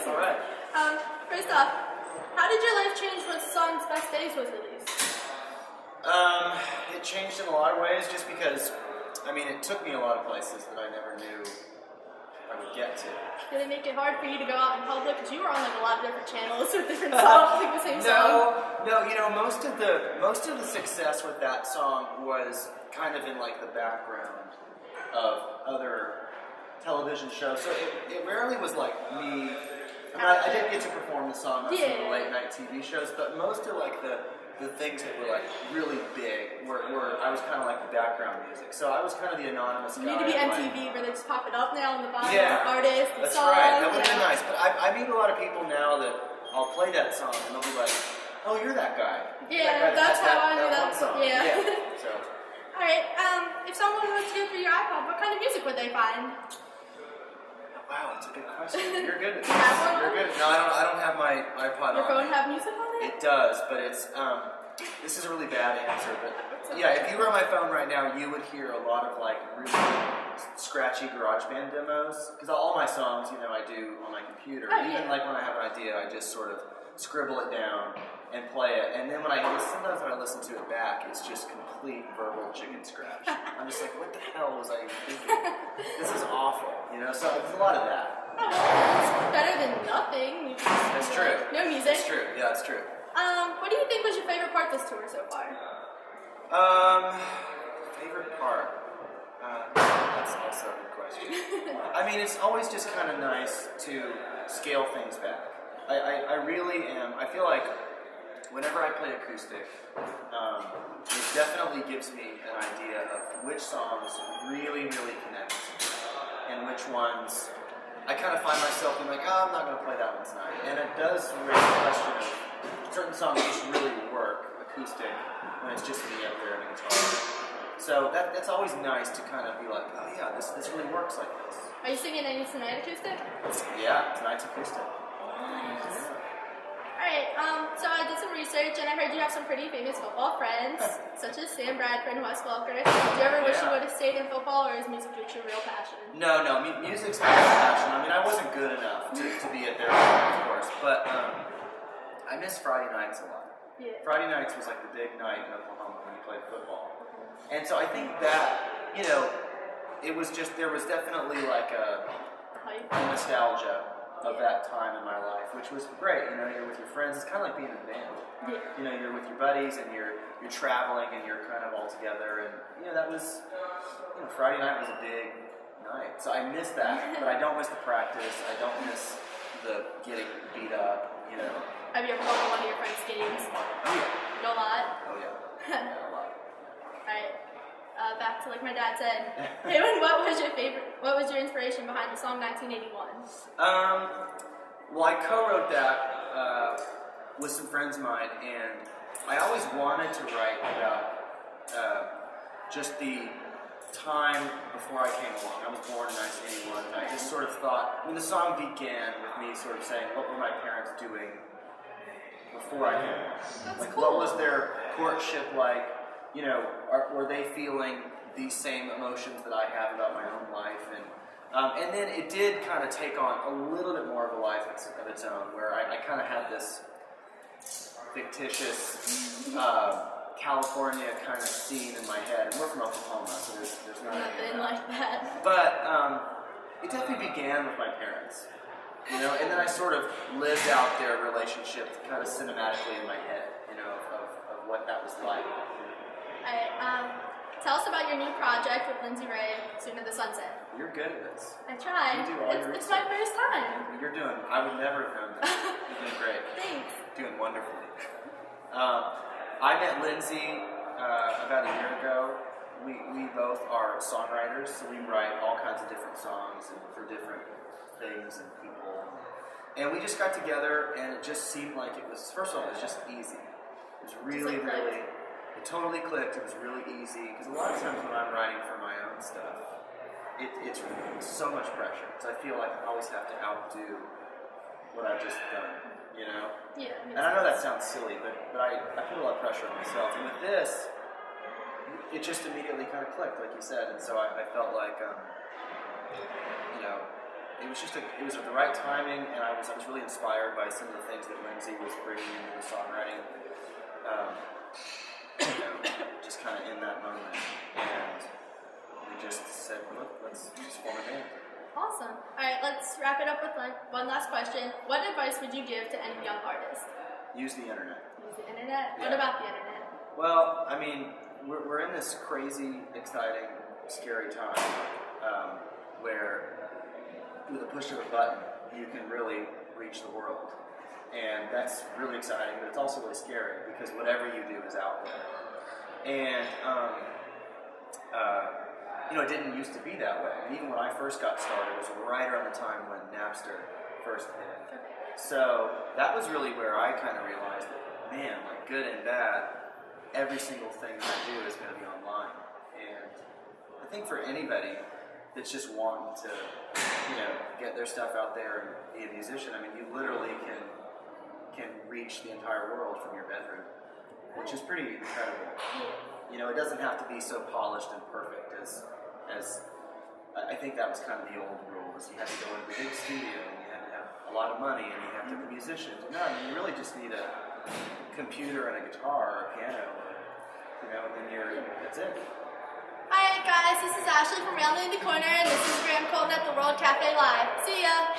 All right. First off, how did your life change once the song's Best Days was released? It changed in a lot of ways just because, I mean, it took me a lot of places that I never knew I would get to. Did it make it hard for you to go out in public? Because you were on like a lot of different channels with different songs, like the same song. No, you know, most of the success with that song was kind of in like the background of other television shows. So it rarely was like me. I did get to perform the song on some of the late night TV shows, but most of like the things that were like really big were I was kind of like the background music. So I was kind of the anonymous guy. You need to be MTV where they just pop it up now on the bottom, artist, the that's song. Right. That would have been nice. But I meet a lot of people now that I'll play that song and they'll be like, "Oh, you're that guy." Yeah, that's how I knew that song. Yeah. So. All right. If someone was to go through your iPod, what kind of music would they find? Wow, that's a good question. You're good at this. You have one? You're good. No, I don't have my iPod on. Your phone have music on it? It does, but it's this is a really bad answer, but yeah, if you were on my phone right now, you would hear a lot of like really scratchy GarageBand demos, because all my songs, you know, I do on my computer. Even like when I have an idea, I just sort of scribble it down and play it, and then sometimes when I listen to it back, it's just complete verbal chicken scratch. I'm just like, what the hell was I even thinking? This is awful, you know. So there's a lot of that. Oh, it's better than nothing. That's true. No music. That's true. Yeah, that's true. What do you think was your favorite part of this tour so far? Favorite part? That's also a good question. I mean, it's always just kind of nice to scale things back. I really am. I feel like whenever I play acoustic, it definitely gives me an idea of which songs really, really connect and which ones I kind of find myself being like, oh, I'm not going to play that one tonight. And it does raise the question of certain songs just really work acoustic when it's just me up there and a guitar. So that's always nice to kind of be like, oh yeah, this really works like this. Are you singing any tonight acoustic? Yeah, tonight's acoustic. Nice. Alright, so I did some research and I heard you have some pretty famous football friends, such as Sam Bradford and Wes Welker. Do you ever wish you would have stayed in football, or is music your real passion? No, music's my real passion. I mean, I wasn't good enough to be at their level, of course, but I miss Friday nights a lot. Yeah. Friday nights was like the big night in Oklahoma when you played football. And so I think that, you know, there was definitely like a nostalgia of that time in my life, which was great. You know, you're with your friends. It's kind of like being in a band. Yeah. You know, you're with your buddies and you're traveling and you're kind of all together. And you know, that was, you know, Friday night was a big night. So I miss that, but I don't miss the practice. I don't miss the getting beat up. You know. Have you ever gone to one of your friends' games? Oh yeah. You go a lot? Oh yeah. Yeah, a lot. Alright. Back to like my dad said. Hey, what was your inspiration behind the song 1981? Well, I co-wrote that with some friends of mine, and I always wanted to write about just the time before I came along. I was born in 1981, and I just sort of thought, when the song began with me sort of saying, what were my parents doing before I came along? That's like, cool. what was their courtship like? You know, were they feeling these same emotions that I have about my own life? And then it did kind of take on a little bit more of a life of its own, where I kind of had this fictitious California kind of scene in my head. And we're from Oklahoma, so there's not nothing like that. But it definitely began with my parents, you know, and then I sort of lived out their relationship kind of cinematically in my head, you know, of what that was like. Tell us about your new project with Lindsay Ray, Soon to the Sunset. You're good at this. I tried. You do all your It's my first time. You're doing, I would never have known that. You're doing great. Thanks. Doing wonderfully. I met Lindsay about a year ago. We both are songwriters, so we write all kinds of different songs and for different things and people. And we just got together, and it just seemed like it was, first of all, it was just easy. It was really, it totally clicked. It was really easy, because a lot of times when I'm writing for my own stuff, it's so much pressure, because I feel like I always have to outdo what I've just done, you know? Yeah. And I know that sounds silly, but I put a lot of pressure on myself. And with this, it just immediately kind of clicked, like you said. And so I felt like, you know, it was at the right timing, and I was really inspired by some of the things that Lindsay was bringing into the songwriting. Just kind of in that moment, and we just said, look, let's just form a band. Awesome. All right, let's wrap it up with one last question. What advice would you give to any young artist? Use the internet. Use the internet? Yeah. What about the internet? Well, I mean, we're in this crazy, exciting, scary time where with a push of a button, you can really reach the world. And that's really exciting, but it's also really scary because whatever you do is out there. And, it didn't used to be that way. And even when I first got started, it was right around the time when Napster first hit. So that was really where I kind of realized that, man, like good and bad, every single thing that I do is going to be online. And I think for anybody that's just wanting to, get their stuff out there and be a musician, I mean, you literally can reach the entire world from your bedroom, which is pretty incredible. It doesn't have to be so polished and perfect as I think that was kind of the old rule, is you had to go into the big studio and you had to have a lot of money and you have to be musicians. No, I mean, you really just need a computer and a guitar or a piano, and then that's it. Alright guys, this is Ashley from Rounding the Corner, and this is Graham Colton at the World Cafe Live. See ya!